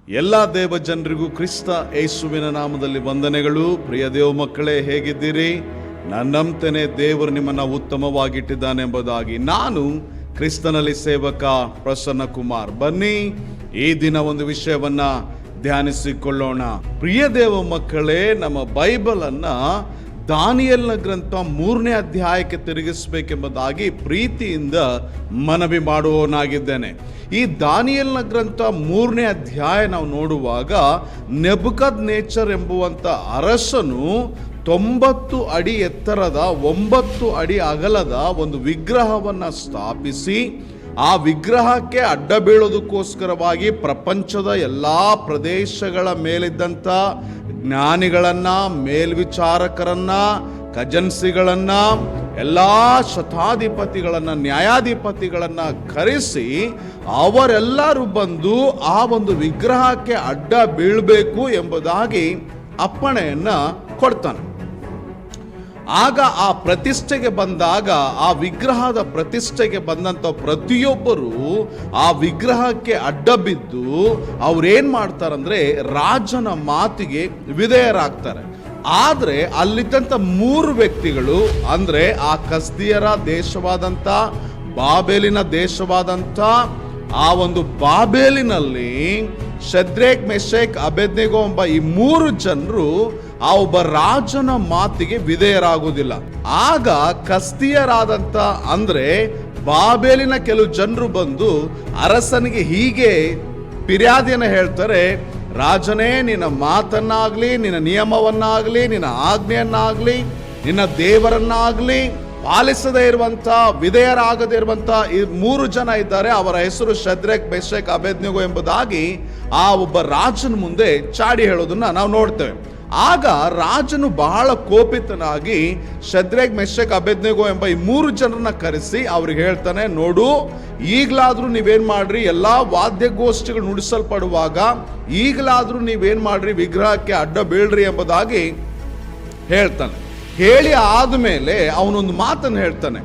ಎಲ್ಲ ದೇವ ಜನರಿಗೂ ಕ್ರಿಸ್ತ ಯೇಸುವಿನ ನಾಮದಲ್ಲಿ ವಂದನೆಗಳು. ಪ್ರಿಯ ದೇವ ಮಕ್ಕಳೇ, ಹೇಗಿದ್ದೀರಿ? ನನ್ನಂತೆಯೇ ದೇವರು ನಿಮ್ಮನ್ನು ಉತ್ತಮವಾಗಿಟ್ಟಿದ್ದಾನೆ ಎಂಬುದಾಗಿ ನಾನು ಕ್ರಿಸ್ತನಲ್ಲಿ ಸೇವಕ ಪ್ರಸನ್ನ ಕುಮಾರ್. ಬನ್ನಿ, ಈ ದಿನ ಒಂದು ವಿಷಯವನ್ನ ಧ್ಯಾನಿಸಿಕೊಳ್ಳೋಣ. ಪ್ರಿಯ ದೇವ ಮಕ್ಕಳೇ, ನಮ್ಮ ಬೈಬಲ್ ಅನ್ನ ದಾನಿಯೇಲನ ಗ್ರಂಥ 3ನೇ ಅಧ್ಯಾಯಕ್ಕೆ ತಿರುಗಿಸಬೇಕೆಂಬುದಾಗಿ ಪ್ರೀತಿಯಿಂದ ಮನವಿ ಮಾಡುವವನಾಗಿದ್ದೇನೆ. ಈ ದಾನಿಯೇಲನ ಗ್ರಂಥ 3ನೇ ಅಧ್ಯಾಯ ನಾವು ನೋಡುವಾಗ, ನೆಬೂಕದ್ನೆಚ್ಚರ್ ಎಂಬುವಂಥ ಅರಸನು 90 ಅಡಿ ಎತ್ತರದ 9 ಅಡಿ ಅಗಲದ ಒಂದು ವಿಗ್ರಹವನ್ನು ಸ್ಥಾಪಿಸಿ, ಆ ವಿಗ್ರಹಕ್ಕೆ ಅಡ್ಡ ಬೀಳೋದಕ್ಕೋಸ್ಕರವಾಗಿ ಪ್ರಪಂಚದ ಎಲ್ಲ ಪ್ರದೇಶಗಳ ಮೇಲಿದ್ದಂಥ ಜ್ಞಾನಿಗಳನ್ನ, ಮೇಲ್ವಿಚಾರಕರನ್ನ, ಖಜನ್ಸಿಗಳನ್ನ, ಎಲ್ಲ ಶತಾಧಿಪತಿಗಳನ್ನ, ನ್ಯಾಯಾಧಿಪತಿಗಳನ್ನ ಕರೆಸಿ ಅವರೆಲ್ಲರೂ ಬಂದು ಆ ಒಂದು ವಿಗ್ರಹಕ್ಕೆ ಅಡ್ಡ ಬೀಳಬೇಕು ಎಂಬುದಾಗಿ ಅಪ್ಪಣೆಯನ್ನ ಕೊಡ್ತಾನೆ. ಆಗ ಆ ಪ್ರತಿಷ್ಠೆಗೆ ಬಂದಾಗ, ಆ ವಿಗ್ರಹದ ಪ್ರತಿಷ್ಠೆಗೆ ಬಂದಂಥ ಪ್ರತಿಯೊಬ್ಬರು ಆ ವಿಗ್ರಹಕ್ಕೆ ಅಡ್ಡ ಬಿದ್ದು ಅವ್ರೇನ್ ಮಾಡ್ತಾರಂದ್ರೆ ರಾಜನ ಮಾತಿಗೆ ವಿಧೇಯರಾಗ್ತಾರೆ. ಆದ್ರೆ ಅಲ್ಲಿದ್ದಂಥ 3 ವ್ಯಕ್ತಿಗಳು, ಅಂದ್ರೆ ಆ ಕಸ್ದಿಯರ ದೇಶವಾದಂಥ, ಬಾಬೇಲಿನ ದೇಶವಾದಂಥ ಆ ಒಂದು ಬಾಬೇಲಿನಲ್ಲಿ ಶದ್ರೇಕ್, ಮೆಷಕ್, ಅಬೇದ್ನೆಗೋ ಎಂಬ ಈ 3 ಜನರು ಆ ಒಬ್ಬ ರಾಜನ ಮಾತಿಗೆ ವಿಧೇಯರಾಗುವುದಿಲ್ಲ. ಆಗ ಕಸ್ದಿಯರಾದಂಥ, ಅಂದ್ರೆ ಬಾಬೇಲಿನ ಕೆಲವು ಜನರು ಬಂದು ಅರಸನಿಗೆ ಹೀಗೆ ಫಿರ್ಯಾದಿಯನ್ನು ಹೇಳ್ತಾರೆ: ರಾಜನೇ, ನಿನ್ನ ಮಾತನ್ನಾಗ್ಲಿ, ನಿನ್ನ ನಿಯಮವನ್ನಾಗ್ಲಿ, ನಿನ್ನ ಆಜ್ಞೆಯನ್ನಾಗ್ಲಿ, ನಿನ್ನ ದೇವರನ್ನಾಗ್ಲಿ ಪಾಲಿಸದೇ ಇರುವಂತ, ವಿಧೇಯರಾಗದೇ ಇರುವಂತ ಈ 3 ಜನ ಇದ್ದಾರೆ. ಅವರ ಹೆಸರು ಶದ್ರೇಕ್, ಮೆಷಕ್, ಅಬೇದ್ನೆಗೋ ಎಂಬುದಾಗಿ ಆ ಒಬ್ಬ ರಾಜನ ಮುಂದೆ ಚಾಡಿ ಹೇಳೋದನ್ನ ನಾವು ನೋಡ್ತೇವೆ. ಆಗ ರಾಜನು ಬಹಳ ಕೋಪಿತನಾಗಿ ಶದ್ರೇಕ್, ಮೆಷಕ್, ಅಬೇದ್ನೆಗೋ ಎಂಬ ಈ 3 ಜನರನ್ನ ಕರೆಸಿ ಅವ್ರಿಗೆ ಹೇಳ್ತಾನೆ: ನೋಡು, ಈಗಲಾದ್ರೂ ನೀವೇನ್ ಮಾಡ್ರಿ, ಎಲ್ಲಾ ವಾದ್ಯಗೋಷ್ಠಿಗಳು ನುಡಿಸಲ್ಪಡುವಾಗ ಈಗಲಾದ್ರೂ ನೀವೇನ್ ಮಾಡ್ರಿ, ವಿಗ್ರಹಕ್ಕೆ ಅಡ್ಡ ಬೀಳ್ರಿ ಎಂಬುದಾಗಿ ಹೇಳ್ತಾನೆ. ಹೇಳಿ ಆದ್ಮೇಲೆ ಅವನೊಂದು ಮಾತನ್ನು ಹೇಳ್ತಾನೆ: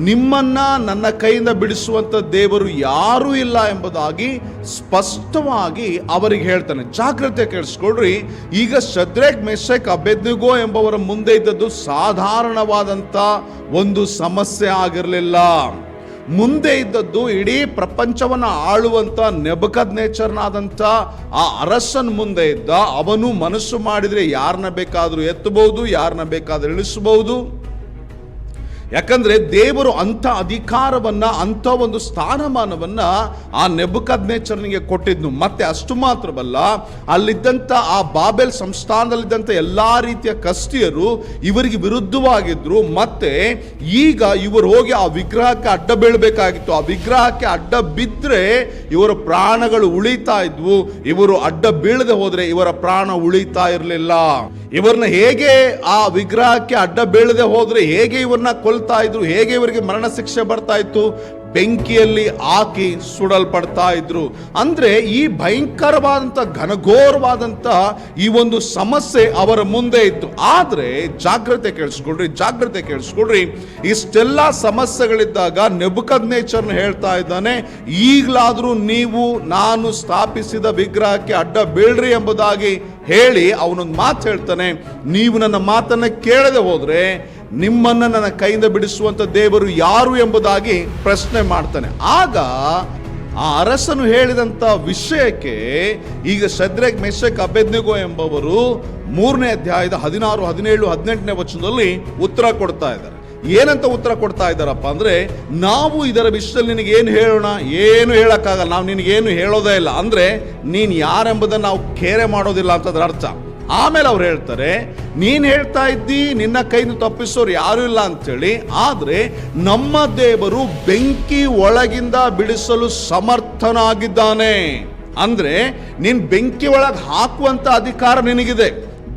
ನಿಮ್ಮನ್ನ ನನ್ನ ಕೈಯಿಂದ ಬಿಡಿಸುವಂತ ದೇವರು ಯಾರೂ ಇಲ್ಲ ಎಂಬುದಾಗಿ ಸ್ಪಷ್ಟವಾಗಿ ಅವರಿಗೆ ಹೇಳ್ತಾನೆ. ಜಾಗ್ರತೆ ಕೇಳಿಸ್ಕೊಳ್ರಿ. ಈಗ ಶದ್ರೇಕ್, ಮೆಷಕ್, ಅಬೇದ್ನೆಗೋ ಎಂಬವರ ಮುಂದೆ ಇದ್ದದ್ದು ಸಾಧಾರಣವಾದಂತ ಒಂದು ಸಮಸ್ಯೆ ಆಗಿರಲಿಲ್ಲ. ಮುಂದೆ ಇದ್ದದ್ದು ಇಡೀ ಪ್ರಪಂಚವನ್ನ ಆಳುವಂತ ನೆಬೂಕದ್ನೆಚ್ಚರನಾದಂಥ ಆ ಅರಸನ್ ಮುಂದೆ ಇದ್ದ. ಅವನು ಮನಸ್ಸು ಮಾಡಿದ್ರೆ ಯಾರನ್ನ ಬೇಕಾದ್ರೂ ಎತ್ತಬಹುದು, ಯಾರನ್ನ ಬೇಕಾದ್ರೂ ಇಳಿಸಬಹುದು. ಯಾಕಂದ್ರೆ ದೇವರು ಅಂಥ ಅಧಿಕಾರವನ್ನ, ಅಂಥ ಒಂದು ಸ್ಥಾನಮಾನವನ್ನ ಆ ನೆಬೂಕದ್ನೆಚ್ಚರನಿಗೆ ಕೊಟ್ಟಿದ್ನು. ಮತ್ತೆ ಅಷ್ಟು ಮಾತ್ರವಲ್ಲ, ಅಲ್ಲಿದ್ದಂಥ ಆ ಬಾಬೆಲ್ ಸಂಸ್ಥಾನದಲ್ಲಿದ್ದಂಥ ಎಲ್ಲಾ ರೀತಿಯ ಕಸ್ದಿಯರು ಇವರಿಗೆ ವಿರುದ್ಧವಾಗಿದ್ರು. ಮತ್ತೆ ಈಗ ಇವರು ಹೋಗಿ ಆ ವಿಗ್ರಹಕ್ಕೆ ಅಡ್ಡ ಬೀಳಬೇಕಾಗಿತ್ತು. ಆ ವಿಗ್ರಹಕ್ಕೆ ಅಡ್ಡ ಬಿದ್ದರೆ ಇವರ ಪ್ರಾಣಗಳು ಉಳಿತಾ ಇದ್ವು. ಇವರು ಅಡ್ಡ ಬೀಳದೆ ಹೋದ್ರೆ ಇವರ ಪ್ರಾಣ ಉಳಿತಾ ಇರಲಿಲ್ಲ. ಇವರನ್ನ ಹೇಗೆ ಆ ವಿಗ್ರಹಕ್ಕೆ ಅಡ್ಡ ಬೀಳದೆ ಹೋದ್ರೆ ಹೇಗೆ ಇವರನ್ನ ಕೊಲ್ತಾ ಇದ್ರು, ಹೇಗೆ ಇವರಿಗೆ ಮರಣ ಶಿಕ್ಷೆ ಬರ್ತಾ ಇತ್ತು? ಬೆಂಕಿಯಲ್ಲಿ ಹಾಕಿ ಸುಡಲ್ಪಡ್ತಾ ಇದ್ರು. ಅಂದ್ರೆ ಈ ಭಯಂಕರವಾದಂತ, ಘನಘೋರವಾದಂತ ಈ ಒಂದು ಸಮಸ್ಯೆ ಅವರ ಮುಂದೆ ಇತ್ತು. ಆದ್ರೆ ಜಾಗ್ರತೆ ಕೇಳಿಸ್ಕೊಳ್ರಿ. ಇಷ್ಟೆಲ್ಲ ಸಮಸ್ಯೆಗಳಿದ್ದಾಗ ನೆಬೂಕದ್ನೆಚ್ಚರನು ಹೇಳ್ತಾ ಇದ್ದಾನೆ: ಈಗಲಾದ್ರೂ ನೀವು ನಾನು ಸ್ಥಾಪಿಸಿದ ವಿಗ್ರಹಕ್ಕೆ ಅಡ್ಡ ಬೀಳ್ರಿ ಎಂಬುದಾಗಿ ಹೇಳಿ ಅವನೊಂದು ಮಾತು ಹೇಳ್ತಾನೆ: ನೀವು ನನ್ನ ಮಾತನ್ನ ಕೇಳದೆ ಹೋದ್ರೆ ನಿಮ್ಮನ್ನ ನನ್ನ ಕೈಯಿಂದ ಬಿಡಿಸುವಂತ ದೇವರು ಯಾರು ಎಂಬುದಾಗಿ ಪ್ರಶ್ನೆ ಮಾಡ್ತಾನೆ. ಆಗ ಆ ಅರಸನು ಹೇಳಿದಂತ ವಿಷಯಕ್ಕೆ ಈಗ ಶದ್ರೇಕ್, ಮೆಷಕ್, ಅಬೇದ್ನೆಗೋ ಎಂಬವರು 3ನೇ ಅಧ್ಯಾಯದ 16, 17, 18ನೇ ವಚನದಲ್ಲಿ ಉತ್ತರ ಕೊಡ್ತಾ ಇದ್ದಾರೆ. ಏನಂತ ಉತ್ತರ ಕೊಡ್ತಾ ಇದ್ದಾರಪ್ಪ ಅಂದ್ರೆ, ನಾವು ಇದರ ವಿಷಯದಲ್ಲಿ ನಿನಗೆ ಏನು ಹೇಳೋಣ? ಏನು ಹೇಳಕ್ಕಾಗಲ್ಲ, ನಾವು ನಿನಗೇನು ಹೇಳೋದೇ ಇಲ್ಲ. ಅಂದ್ರೆ ನೀನ್ ಯಾರೆಂಬುದನ್ನು ನಾವು ಕೇರೆ ಮಾಡೋದಿಲ್ಲ ಅಂತದ್ರ ಅರ್ಥ. ಆಮೇಲೆ ಅವ್ರು ಹೇಳ್ತಾರೆ: ನೀನ್ ಹೇಳ್ತಾ ಇದ್ದಿ ನಿನ್ನ ಕೈಯಿಂದ ತಪ್ಪಿಸೋರು ಯಾರು ಇಲ್ಲ ಅಂತೇಳಿ, ಆದ್ರೆ ನಮ್ಮ ದೇವರು ಬೆಂಕಿ ಒಳಗಿಂದ ಬಿಡಿಸಲು ಸಮರ್ಥನಾಗಿದ್ದಾನೆ. ಅಂದ್ರೆ ನೀನ್ ಬೆಂಕಿ ಒಳಗೆ ಹಾಕುವಂತ ಅಧಿಕಾರ ನಿನಗಿದೆ,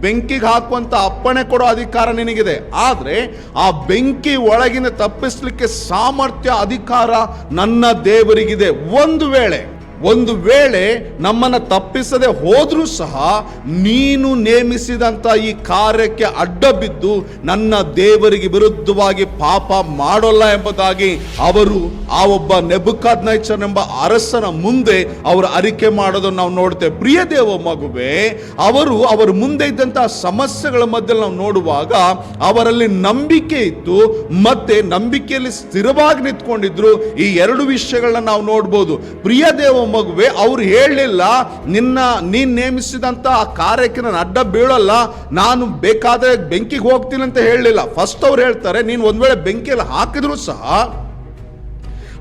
ಬೆಂಕಿಗೆ ಹಾಕುವಂತ ಅಪ್ಪಣೆ ಕೊಡೋ ಅಧಿಕಾರ ನಿನಗಿದೆ. ಆದ್ರೆ ಆ ಬೆಂಕಿ ಒಳಗಿನ ತಪ್ಪಿಸ್ಲಿಕ್ಕೆ ಸಾಮರ್ಥ್ಯ, ಅಧಿಕಾರ ನನ್ನ ದೇವರಿಗಿದೆ. ಒಂದು ವೇಳೆ ಒಂದು ವೇಳೆ ನಮ್ಮನ್ನು ತಪ್ಪಿಸದೆ ಹೋದ್ರೂ ಸಹ ನೀನು ನೇಮಿಸಿದಂತ ಈ ಕಾರ್ಯಕ್ಕೆ ಅಡ್ಡ ಬಿದ್ದು ನನ್ನ ದೇವರಿಗೆ ವಿರುದ್ಧವಾಗಿ ಪಾಪ ಮಾಡೋಲ್ಲ ಎಂಬುದಾಗಿ ಅವರು ಆ ಒಬ್ಬ ನೆಬೂಕದ್ನೆಚ್ಚರ್ ಎಂಬ ಅರಸನ ಮುಂದೆ ಅವರು ಅರಿಕೆ ಮಾಡೋದನ್ನು ನಾವು ನೋಡ್ತೇವೆ. ಪ್ರಿಯ ದೇವ ಮಗುವೆ, ಅವರ ಮುಂದೆ ಇದ್ದಂತಹ ಸಮಸ್ಯೆಗಳ ಮಧ್ಯೆ ನಾವು ನೋಡುವಾಗ ಅವರಲ್ಲಿ ನಂಬಿಕೆ ಇತ್ತು, ಮತ್ತೆ ನಂಬಿಕೆಯಲ್ಲಿ ಸ್ಥಿರವಾಗಿ ನಿಂತ್ಕೊಂಡಿದ್ರು. ಈ ಎರಡು ವಿಷಯಗಳನ್ನ ನಾವು ನೋಡ್ಬೋದು. ಪ್ರಿಯ ದೇವ ಮಗುವೆ, ಅವ್ರು ಹೇಳಲಿಲ್ಲ ನೀನ್ ನೇಮಿಸಿದಂತ ಆ ಕಾರ್ಯಕ್ಕೆ ನಾನು ಅಡ್ಡ ಬೀಳಲ್ಲ, ನಾನು ಬೇಕಾದ್ರೆ ಬೆಂಕಿಗೆ ಹೋಗ್ತೀನಿ ಅಂತ ಹೇಳಲಿಲ್ಲ. ಫಸ್ಟ್ ಅವ್ರು ಹೇಳ್ತಾರೆ, ನೀನು ಒಂದ್ ವೇಳೆ ಬೆಂಕಿಯಲ್ಲಿ ಹಾಕಿದ್ರು ಸಹ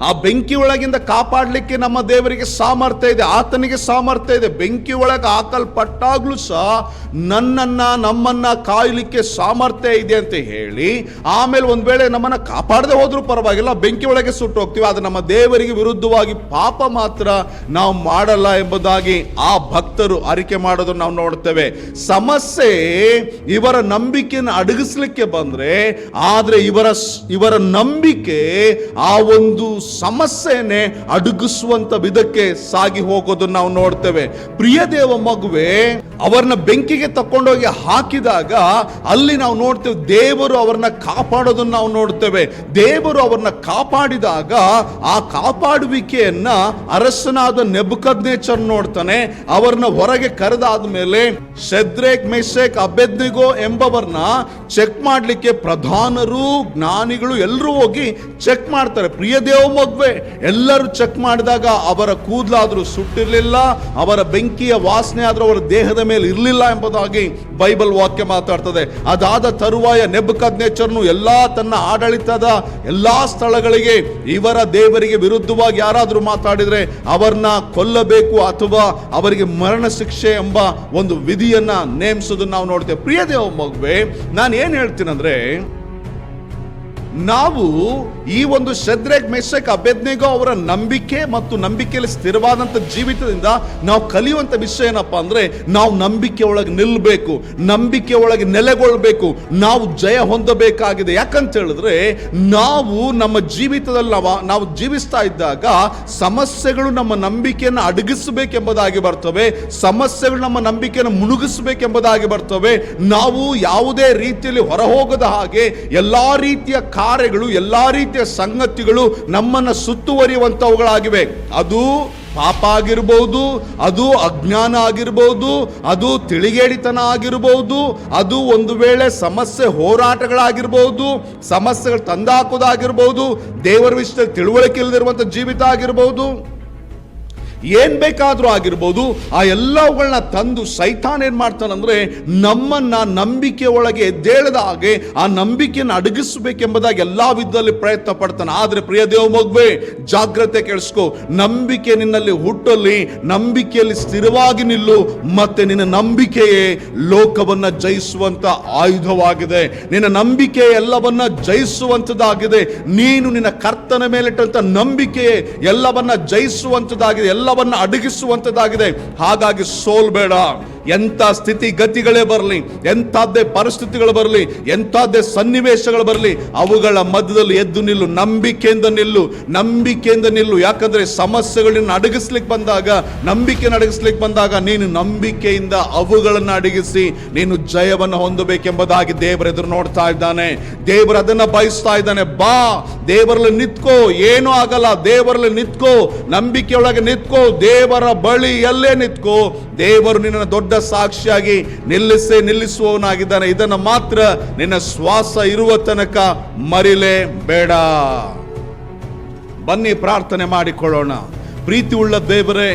ಆ ಬೆಂಕಿ ಒಳಗಿಂದ ಕಾಪಾಡಲಿಕ್ಕೆ ನಮ್ಮ ದೇವರಿಗೆ ಸಾಮರ್ಥ್ಯ ಇದೆ, ಆತನಿಗೆ ಸಾಮರ್ಥ್ಯ ಇದೆ. ಬೆಂಕಿ ಒಳಗೆ ಹಾಕಲ್ಪಟ್ಟಾಗ್ಲೂ ಸಹ ನಮ್ಮನ್ನ ಕಾಯಲಿಕ್ಕೆ ಸಾಮರ್ಥ್ಯ ಇದೆ ಅಂತ ಹೇಳಿ, ಆಮೇಲೆ ಒಂದ್ ವೇಳೆ ನಮ್ಮನ್ನ ಕಾಪಾಡದೆ ಹೋದ್ರೂ ಪರವಾಗಿಲ್ಲ, ಬೆಂಕಿ ಒಳಗೆ ಸುಟ್ಟು ಹೋಗ್ತೀವಿ, ಆದ್ರೆ ನಮ್ಮ ದೇವರಿಗೆ ವಿರುದ್ಧವಾಗಿ ಪಾಪ ಮಾತ್ರ ನಾವು ಮಾಡಲ್ಲ ಎಂಬುದಾಗಿ ಆ ಭಕ್ತರು ಅರಿಕೆ ಮಾಡೋದನ್ನು ನಾವು ನೋಡ್ತೇವೆ. ಸಮಸ್ಯೆ ಇವರ ನಂಬಿಕೆಯನ್ನು ಅಡಗಿಸ್ಲಿಕ್ಕೆ ಬಂದ್ರೆ, ಆದ್ರೆ ಇವರ ನಂಬಿಕೆ ಆ ಒಂದು ಸಮಸ್ಯೆನೇ ಅಡಗಿಸುವಂತ ವಿಧಕ್ಕೆ ಸಾಗಿ ಹೋಗೋದನ್ನು ನಾವು ನೋಡ್ತೇವೆ. ಪ್ರಿಯ ದೇವ ಮಗುವೆ, ಅವರನ್ನ ಬೆಂಕಿಗೆ ತಕೊಂಡೋಗಿ ಹಾಕಿದಾಗ ಅಲ್ಲಿ ನಾವು ನೋಡ್ತೇವೆ ದೇವರು ಅವರನ್ನ ಕಾಪಾಡೋದನ್ನು ನಾವು ನೋಡ್ತೇವೆ. ದೇವರು ಅವರನ್ನ ಕಾಪಾಡಿದಾಗ ಆ ಕಾಪಾಡುವಿಕೆಯನ್ನ ಅರಸನಾದ ನೆಬೂಕದ್ನೆಚ್ಚರ್ ನೋಡ್ತಾನೆ. ಅವರನ್ನ ಹೊರಗೆ ಕರೆದಾದ ಮೇಲೆ ಶದ್ರೇಕ್, ಮೆಷಕ್, ಅಬೇದ್ನೆಗೋ ಎಂಬವರನ್ನ ಚೆಕ್ ಮಾಡ್ಲಿಕ್ಕೆ ಪ್ರಧಾನರು, ಜ್ಞಾನಿಗಳು ಎಲ್ಲರೂ ಹೋಗಿ ಚೆಕ್ ಮಾಡ್ತಾರೆ. ಪ್ರಿಯ ದೇವ ಮಗುವೆ, ಎಲ್ಲರೂ ಚೆಕ್ ಮಾಡಿದಾಗ ಅವರ ಕೂದಲಾದ್ರೂ ಸುಟ್ಟಿರ್ಲಿಲ್ಲ, ಅವರ ಬೆಂಕಿಯ ವಾಸನೆ ಆದ್ರೂ ಅವರ ದೇಹದ ಮೇಲೆ ಇರಲಿಲ್ಲ ಎಂಬುದಾಗಿ ಬೈಬಲ್ ವಾಕ್ಯ ಮಾತಾಡ್ತದೆ. ಅದಾದ ತರುವಾಯ ನೆಬೂಕದ್ನೆಚ್ಚರನು ಎಲ್ಲಾ ತನ್ನ ಆಡಳಿತದ ಎಲ್ಲಾ ಸ್ಥಳಗಳಿಗೆ ಇವರ ದೇವರಿಗೆ ವಿರುದ್ಧವಾಗಿ ಯಾರಾದ್ರೂ ಮಾತಾಡಿದ್ರೆ ಅವರನ್ನ ಕೊಲ್ಲಬೇಕು ಅಥವಾ ಅವರಿಗೆ ಮರಣ ಶಿಕ್ಷೆ ಎಂಬ ಒಂದು ವಿಧಿಯನ್ನ ನೇಮಿಸೋದನ್ನ ನಾವು ನೋಡ್ತೇವೆ. ಪ್ರಿಯ ದೇವ ಮಗುವೆ, ನಾನು ಏನ್ ಹೇಳ್ತೀನಂದ್ರೆ, ನಾವು ಈ ಒಂದು ಶದ್ರೇಕ್, ಮೆಷಕ್, ಅಬೇದ್ನೆಗೋ ಅವರ ನಂಬಿಕೆ ಮತ್ತು ನಂಬಿಕೆಯಲ್ಲಿ ಸ್ಥಿರವಾದಂತ ಜೀವಿತದಿಂದ ನಾವು ಕಲಿಯುವಂತ ವಿಷಯ ಏನಪ್ಪಾ ಅಂದ್ರೆ, ನಾವು ನಂಬಿಕೆ ಒಳಗೆ ನಿಲ್ಲಬೇಕು, ನಂಬಿಕೆ ಒಳಗೆ ನೆಲೆಗೊಳ್ಳಬೇಕು, ನಾವು ಜಯ ಹೊಂದಬೇಕಾಗಿದೆ. ಯಾಕಂತ ಹೇಳಿದ್ರೆ ನಾವು ನಮ್ಮ ಜೀವಿತದಲ್ಲಿ ನಾವು ಜೀವಿಸ್ತಾ ಇದ್ದಾಗ ಸಮಸ್ಯೆಗಳು ನಮ್ಮ ನಂಬಿಕೆಯನ್ನು ಅಡಗಿಸಬೇಕೆಂಬುದಾಗಿ ಬರ್ತವೆ, ಸಮಸ್ಯೆಗಳು ನಮ್ಮ ನಂಬಿಕೆಯನ್ನು ಮುಳುಗಿಸಬೇಕೆಂಬುದಾಗಿ ಬರ್ತವೆ. ನಾವು ಯಾವುದೇ ರೀತಿಯಲ್ಲಿ ಹೊರಹೋಗದ ಹಾಗೆ ಎಲ್ಲಾ ರೀತಿಯ ಕಾರ್ಯಗಳು, ಎಲ್ಲಾ ರೀತಿಯ ಸಂಗತಿಗಳು ನಮ್ಮನ್ನ ಸುತ್ತುವರಿಯುವಂತವುಗಳಾಗಿವೆ. ಅದು ಪಾಪ ಆಗಿರಬಹುದು, ಅದು ಅಜ್ಞಾನ ಆಗಿರಬಹುದು, ಅದು ತಿಳಿಗೇಡಿತನ ಆಗಿರಬಹುದು, ಅದು ಒಂದು ವೇಳೆ ಸಮಸ್ಯೆ ಹೋರಾಟಗಳಾಗಿರಬಹುದು, ಸಮಸ್ಯೆಗಳು ತಂದಾಕೋದಾಗಿರಬಹುದು, ದೇವರ ವಿಷಯದಲ್ಲಿ ತಿಳುವಳಿಕೆ ಇಲ್ಲದಿರುವಂತ ಜೀವಿತ ಆಗಿರಬಹುದು, ಏನ್ ಬೇಕಾದ್ರೂ ಆಗಿರ್ಬೋದು. ಆ ಎಲ್ಲವುಗಳನ್ನ ತಂದು ಸೈತಾನ್ ಏನ್ ಮಾಡ್ತಾನಂದ್ರೆ ನಮ್ಮನ್ನ ನಂಬಿಕೆ ಒಳಗೆ ಎದ್ದೇಳದ ಹಾಗೆ ಆ ನಂಬಿಕೆಯನ್ನು ಅಡಗಿಸಬೇಕೆಂಬುದಾಗಿ ಎಲ್ಲಾ ವಿಧದಲ್ಲಿ ಪ್ರಯತ್ನ ಪಡ್ತಾನೆ. ಆದ್ರೆ ಪ್ರಿಯ ದೇವ ಮಗುವೆ, ಜಾಗ್ರತೆ ಕೇಳಿಸ್ಕೊ. ನಂಬಿಕೆ ನಿನ್ನಲ್ಲಿ ಹುಟ್ಟಲ್ಲಿ, ನಂಬಿಕೆಯಲ್ಲಿ ಸ್ಥಿರವಾಗಿ ನಿಲ್ಲು. ಮತ್ತೆ ನಿನ್ನ ನಂಬಿಕೆಯೇ ಲೋಕವನ್ನ ಜಯಿಸುವಂತ ಆಯುಧವಾಗಿದೆ. ನಿನ್ನ ನಂಬಿಕೆ ಎಲ್ಲವನ್ನ ಜಯಿಸುವಂತದಾಗಿದೆ. ನೀನು ನಿನ್ನ ಕರ್ತನ ಮೇಲಿಟ್ಟಂತ ನಂಬಿಕೆಯೇ ಎಲ್ಲವನ್ನ ಜಯಿಸುವಂತದಾಗಿದೆ, ಎಲ್ಲವನ್ನ ಅಡಗಿಸುವಂತದಾಗಿದೆ. ಹಾಗಾಗಿ ಸೋಲ್ಬೇಡ. ಎಂಥ ಸ್ಥಿತಿಗತಿಗಳೇ ಬರಲಿ, ಎಂಥದ್ದೇ ಪರಿಸ್ಥಿತಿಗಳು ಬರಲಿ, ಎಂಥದ್ದೇ ಸನ್ನಿವೇಶಗಳು ಬರಲಿ, ಅವುಗಳ ಮಧ್ಯದಲ್ಲಿ ಎದ್ದು ನಿಲ್ಲು, ನಂಬಿಕೆಯಿಂದ ನಿಲ್ಲು, ನಂಬಿಕೆಯಿಂದ ನಿಲ್ಲು. ಯಾಕಂದ್ರೆ ಸಮಸ್ಯೆಗಳನ್ನ ಅಡಗಿಸ್ಲಿಕ್ಕೆ ಬಂದಾಗ, ನಂಬಿಕೆಯನ್ನು ಅಡಗಿಸ್ಲಿಕ್ಕೆ ಬಂದಾಗ ನೀನು ನಂಬಿಕೆಯಿಂದ ಅವುಗಳನ್ನು ಅಡಗಿಸಿ ನೀನು ಜಯವನ್ನು ಹೊಂದಬೇಕೆಂಬುದಾಗಿ ದೇವರ ಎದುರು ನೋಡ್ತಾ ಇದ್ದಾನೆ. ದೇವರು ಅದನ್ನ ಬಯಸ್ತಾ ಇದ್ದಾನೆ. ಬಾ, ದೇವರಲ್ಲಿ ನಿತ್ಕೋ, ಏನೂ ಆಗಲ್ಲ, ದೇವರಲ್ಲಿ ನಿತ್ಕೋ, ನಂಬಿಕೆಯೊಳಗೆ ನಿತ್ಕೋ, ದೇವರ ಬಳಿಯಲ್ಲೇ ನಿತ್ಕೋ. ದೇವರು ನಿನ್ನ ದೊಡ್ಡ ಸಾಕ್ಷಿಯಾಗಿ ನಿಲ್ಲಿಸುವವನಾಗಿದ್ದಾನೆ. ಇದನ್ನು ಮಾತ್ರ ನಿನ್ನ ಶ್ವಾಸ ಇರುವ ತನಕ ಮರಿಲೇ ಬೇಡ. ಬನ್ನಿ ಪ್ರಾರ್ಥನೆ ಮಾಡಿಕೊಳ್ಳೋಣ. ಪ್ರೀತಿ ಉಳ್ಳ ದೇವರೇ,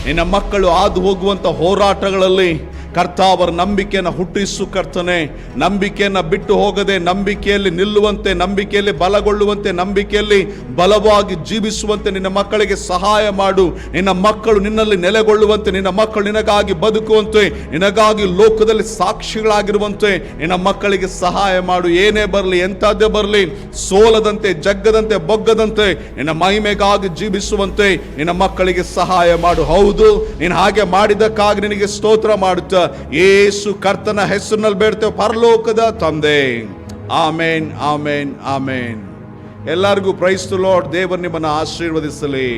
ನಿನ್ನ ಮಕ್ಕಳು ಹಾದು ಹೋಗುವಂತ ಹೋರಾಟಗಳಲ್ಲಿ ಕರ್ತ ಅವರ ನಂಬಿಕೆಯನ್ನು ಹುಟ್ಟಿಸು ಕರ್ತನೆ. ನಂಬಿಕೆಯನ್ನು ಬಿಟ್ಟು ಹೋಗದೆ ನಂಬಿಕೆಯಲ್ಲಿ ನಿಲ್ಲುವಂತೆ, ನಂಬಿಕೆಯಲ್ಲಿ ಬಲಗೊಳ್ಳುವಂತೆ, ನಂಬಿಕೆಯಲ್ಲಿ ಬಲವಾಗಿ ಜೀವಿಸುವಂತೆ ನಿನ್ನ ಮಕ್ಕಳಿಗೆ ಸಹಾಯ ಮಾಡು. ನಿನ್ನ ಮಕ್ಕಳು ನಿನ್ನಲ್ಲಿ ನೆಲೆಗೊಳ್ಳುವಂತೆ, ನಿನ್ನ ಮಕ್ಕಳು ನಿನಗಾಗಿ ಬದುಕುವಂತೆ, ನಿನಗಾಗಿ ಲೋಕದಲ್ಲಿ ಸಾಕ್ಷಿಗಳಾಗಿರುವಂತೆ ನಿನ್ನ ಮಕ್ಕಳಿಗೆ ಸಹಾಯ ಮಾಡು. ಏನೇ ಬರಲಿ, ಎಂಥದ್ದೇ ಬರಲಿ, ಸೋಲದಂತೆ, ಜಗ್ಗದಂತೆ, ಬೊಗ್ಗದಂತೆ ನಿನ್ನ ಮಹಿಮೆಗಾಗಿ ಜೀವಿಸುವಂತೆ ನಿನ್ನ ಮಕ್ಕಳಿಗೆ ಸಹಾಯ ಮಾಡು. ಹೌದು, ನೀನು ಹಾಗೆ ಮಾಡಿದ್ದಕ್ಕಾಗಿ ನಿನಗೆ ಸ್ತೋತ್ರ ಮಾಡುತ್ತಾ ಯೇಸು ಕರ್ತನ ಹೆಸರಿನಲ್ಲಿ ಬೇಡ್ತೇವೆ ಪರಲೋಕದ ತಂದೆ. ಆಮೇನ್, ಆಮೇನ್, ಆಮೇನ್. ಎಲ್ಲರಿಗೂ ಪ್ರೈಸ್ ದಿ ಲಾರ್ಡ್. ದೇವರು ನಿಮ್ಮನ್ನು ಆಶೀರ್ವದಿಸಲಿ.